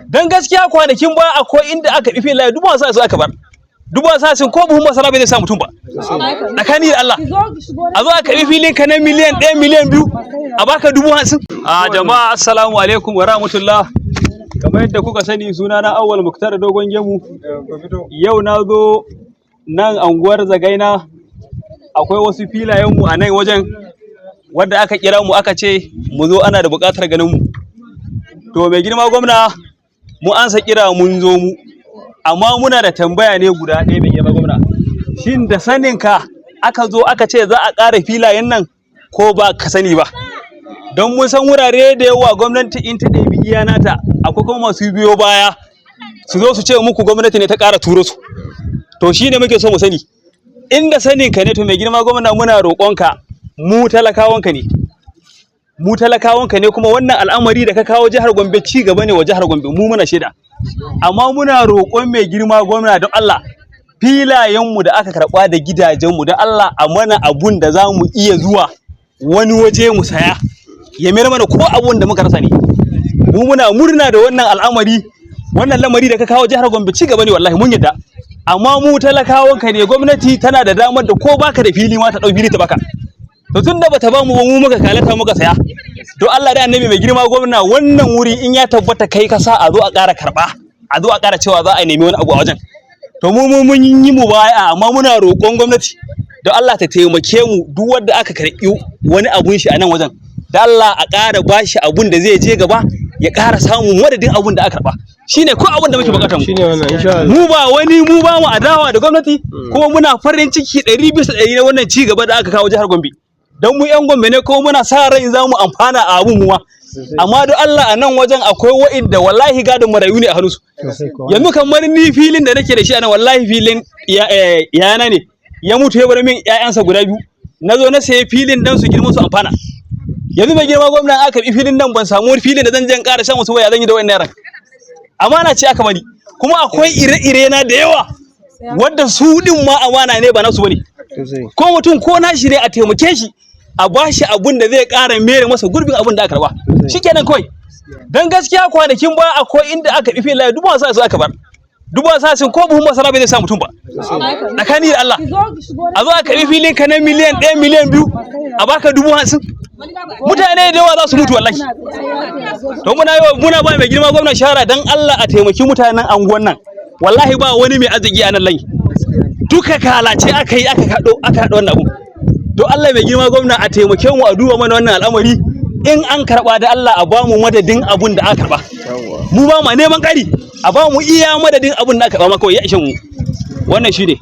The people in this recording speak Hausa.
dan gaskiya kwanakin ba akwai inda aka bi filaye dubu sa su aka bar dubu sa sun ko buhun masara bai zai sa mutum ba tsakani da Allah a zo aka bi filin ka na miliyan 1 miliyan 2 a baka 50,000. Jama'a assalamu alaikum wa rahmatullah. Kamar yadda kuka sani sunana Awwal Muktar Dogon Gemu. Yau na zo nan anguwar Zagaina, akwai wasu filayenmu a nan wajen wadda aka kira mu aka ce mu zo ana da buƙatar ganin mu. To mai girma gwamna mu ansa kira mun zo mu, amma muna da tambaya ne guda ɗaya mai girma gwamna. Shin da saninka aka zo aka ce za a ƙara filayen nan ko ba ka sani ba? Don mun san wurare da yawa gwamnati in ta ɗebi iya nata akwai kuma masu biyo baya su zo su ce muku gwamnati ne ta ƙara turo su. To shi ne muke so mu sani. Inda saninka ne to mai girma gwamna muna roƙonka, mu talakawanka ne. Mu talakawanka ne kuma wannan al'amari da ka kawo jihar Gombe ci gaba ne wa jihar Gombe, mu muna shaida. Amma muna roƙon mai girma gwamna don Allah filayenmu da aka karɓa da gidajenmu don Allah a mana abun da za mu iya zuwa wani waje mu saya ya mayar mana ko abun da muka rasa ne. Mu muna murna da wannan al'amari, wannan lamari da ka kawo jihar Gombe ci gaba ne wallahi mun yadda. Amma mu talakawanka ne, gwamnati tana da damar da ko baka da fili ma ta ɗau fili ta baka. To tunda bata ba mu ba mu muka kalata muka saya. To Allah da annabi mai girma gwamna wannan wuri in ya tabbata kai ka sa a zo a ƙara karɓa, a zo a ƙara cewa za a nemi wani abu a wajen. To mu mun yi mu baya, amma muna roƙon gwamnati don Allah ta taimake mu duk wanda aka karɓi wani abun shi a nan wajen. Da Allah a ƙara bashi abun da zai je gaba ya ƙara samun madadin abun da aka karɓa. Shine ko abun da muke bukata mu. Shine wannan insha Allah. Mu ba mu adawa da gwamnati kuma muna farin ciki 100% na wannan ci gaba da aka kawo jihar Gombe. Don mu 'yan Gombe ne ko muna sa rai za mu amfana a abun muwa. Amma don Allah a nan wajen akwai wa'inda wallahi gadon marayu ne a hannunsu. Yanzu kamar ni filin da nake da shi a nan wallahi filin yana ne ya mutu ya bar min 'ya'yansa guda 2. Na zo na sayi filin dan su girma su amfana. Yanzu mai girma gwamna aka bi filin nan ban samu wani filin da zan je in ƙara shan wasu waya zan yi da wannan yaran. Amana ce aka bani kuma akwai ire-ire na da yawa wadda su din ma amana ne ba nasu bane. Ko mutum ko nashi ne a taimake shi a bashi abun da zai ƙara mere masa gurbin abun da aka karba. Shikenan kawai. Dan gaskiya kwanakin ba akwai inda aka bi filaye dubu sa su aka bar. Dubu sa sun ko buhun masara bai zai sa mutum ba. Tsakani da Allah. A zo aka bi filin ka na miliyan 1 miliyan 2 a baka 50,000. Mutane da yawa za su mutu wallahi. To muna ba mai girma gwamna shawara dan Allah a taimaki mutanen anguwan nan. Wallahi ba wani mai arziki a nan layi. Duka kalace aka yi aka haɗo wannan abu. To Allah mai girma gwamna a taimake mu a duba mana wannan al'amari, in an karɓa da Allah a bamu madadin abun da aka karɓa. Mu ba ma neman ƙari, a bamu iya madadin abun da aka karɓa ma kawai ya ishe mu. Wannan shi ne.